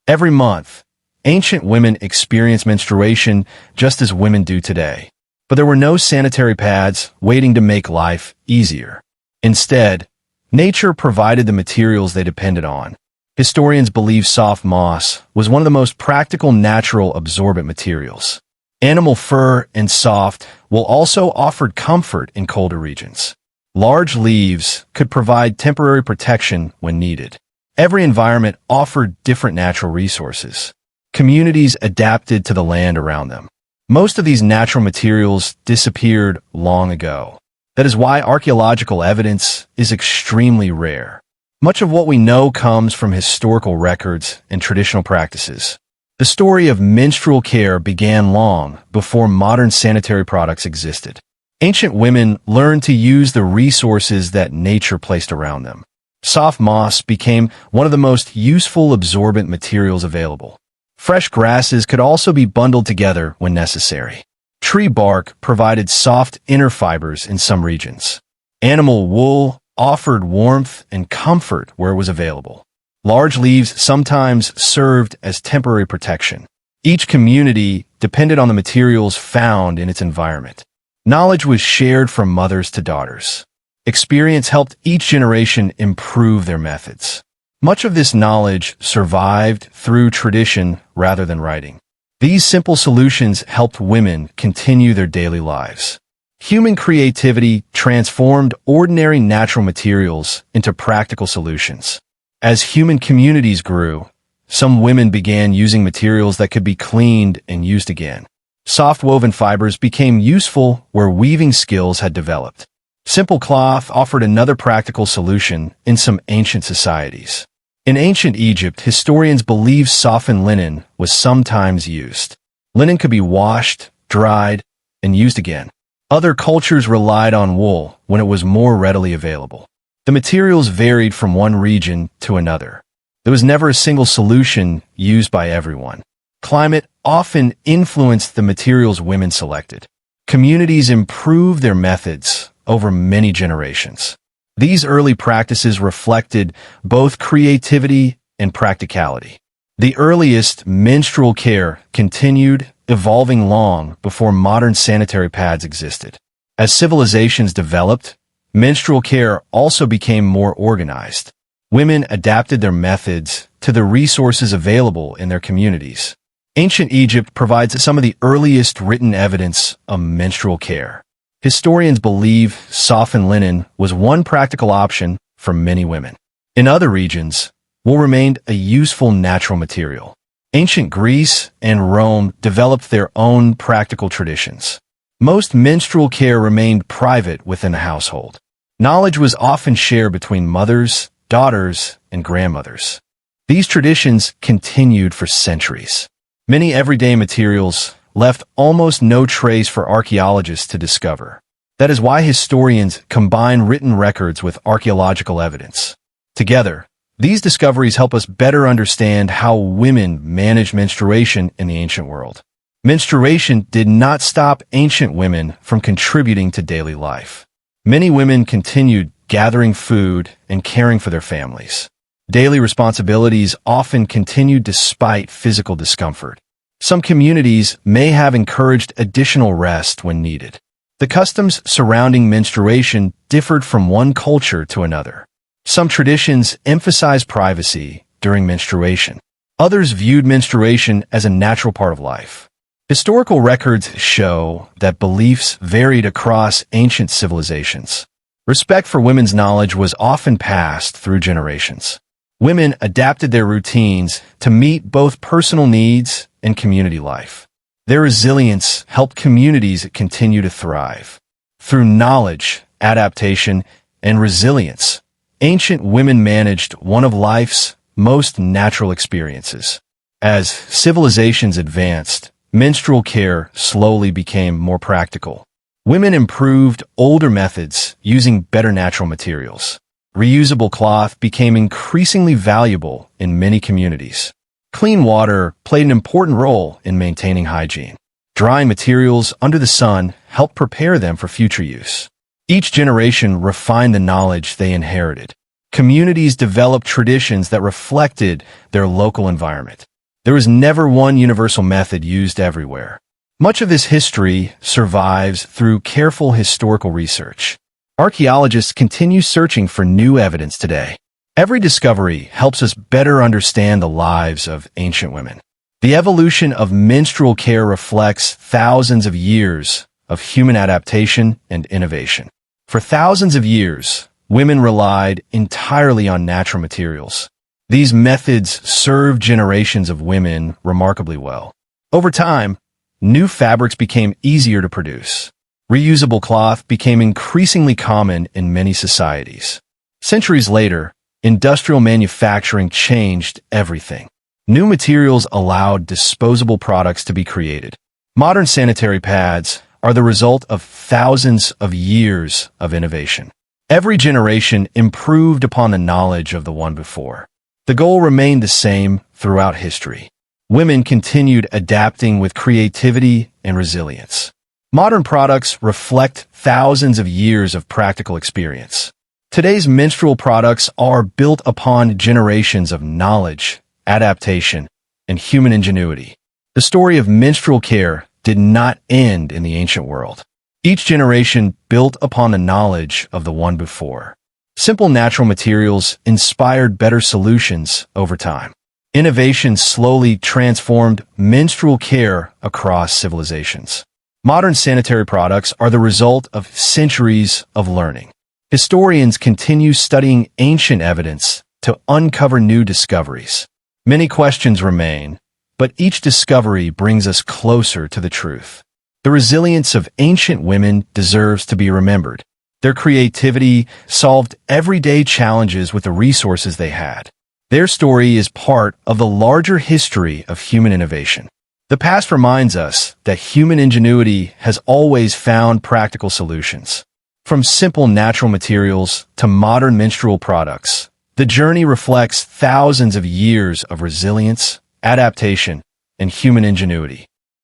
Every month, ancient women experienced menstruation just as women do today. But there were no sanitary pads waiting to make life easier. Instead, nature provided the materials they depended on. Historians believe soft moss was one of the most practical natural absorbent materials. Animal fur and soft wool also offered comfort in colder regions. Large leaves could provide temporary protection when needed. Every environment offered different natural resources. Communities adapted to the land around them. Most of these natural materials disappeared long ago. That is why archaeological evidence is extremely rare. Much of what we know comes from historical records and traditional practices. The story of menstrual care began long before modern sanitary products existed. Ancient women learned to use the resources that nature placed around them. Soft moss became one of the most useful absorbent materials available. Fresh grasses could also be bundled together when necessary. Tree bark provided soft inner fibers in some regions. Animal wool offered warmth and comfort where it was available. Large leaves sometimes served as temporary protection. Each community depended on the materials found in its environment. Knowledge was shared from mothers to daughters. Experience helped each generation improve their methods. Much of this knowledge survived through tradition rather than writing. These simple solutions helped women continue their daily lives. Human creativity transformed ordinary natural materials into practical solutions. As human communities grew, some women began using materials that could be cleaned and used again. Soft woven fibers became useful where weaving skills had developed. Simple cloth offered another practical solution in some ancient societies. In ancient Egypt, historians believe softened linen was sometimes used. Linen could be washed, dried, and used again. Other cultures relied on wool when it was more readily available. The materials varied from one region to another. There was never a single solution used by everyone. Climate often influenced the materials women selected. Communities improved their methods over many generations. These early practices reflected both creativity and practicality. The earliest menstrual care continued evolving long before modern sanitary pads existed. As civilizations developed, menstrual care also became more organized. Women adapted their methods to the resources available in their communities. Ancient Egypt provides some of the earliest written evidence of menstrual care. Historians believe softened linen was one practical option for many women. In other regions, wool remained a useful natural material. Ancient Greece and Rome developed their own practical traditions. Most menstrual care remained private within the household. Knowledge was often shared between mothers, daughters, and grandmothers. These traditions continued for centuries. Many everyday materials left almost no trace for archaeologists to discover. That is why historians combine written records with archaeological evidence. Together, these discoveries help us better understand how women managed menstruation in the ancient world. Menstruation did not stop ancient women from contributing to daily life. Many women continued gathering food and caring for their families. Daily responsibilities often continued despite physical discomfort. Some communities may have encouraged additional rest when needed. The customs surrounding menstruation differed from one culture to another. Some traditions emphasized privacy during menstruation. Others viewed menstruation as a natural part of life. Historical records show that beliefs varied across ancient civilizations. Respect for women's knowledge was often passed through generations. Women adapted their routines to meet both personal needs and community life. Their resilience helped communities continue to thrive. Through knowledge, adaptation, and resilience, ancient women managed one of life's most natural experiences. As civilizations advanced, menstrual care slowly became more practical. Women improved older methods using better natural materials. Reusable cloth became increasingly valuable in many communities. Clean water played an important role in maintaining hygiene. Drying materials under the sun helped prepare them for future use. Each generation refined the knowledge they inherited. Communities developed traditions that reflected their local environment. There was never one universal method used everywhere. Much of this history survives through careful historical research. Archaeologists continue searching for new evidence today. Every discovery helps us better understand the lives of ancient women. The evolution of menstrual care reflects thousands of years of human adaptation and innovation. For thousands of years, women relied entirely on natural materials. These methods served generations of women remarkably well. Over time, new fabrics became easier to produce. Reusable cloth became increasingly common in many societies. Centuries later, industrial manufacturing changed everything. New materials allowed disposable products to be created. Modern sanitary pads are the result of thousands of years of innovation. Every generation improved upon the knowledge of the one before. The goal remained the same throughout history. Women continued adapting with creativity and resilience. Modern products reflect thousands of years of practical experience. Today's menstrual products are built upon generations of knowledge, adaptation, and human ingenuity. The story of menstrual care did not end in the ancient world. Each generation built upon the knowledge of the one before. Simple natural materials inspired better solutions over time. Innovation slowly transformed menstrual care across civilizations. Modern sanitary products are the result of centuries of learning. Historians continue studying ancient evidence to uncover new discoveries. Many questions remain, but each discovery brings us closer to the truth. The resilience of ancient women deserves to be remembered. Their creativity solved everyday challenges with the resources they had. Their story is part of the larger history of human innovation. The past reminds us that human ingenuity has always found practical solutions. From simple natural materials to modern menstrual products, the journey reflects thousands of years of resilience, adaptation, and human ingenuity.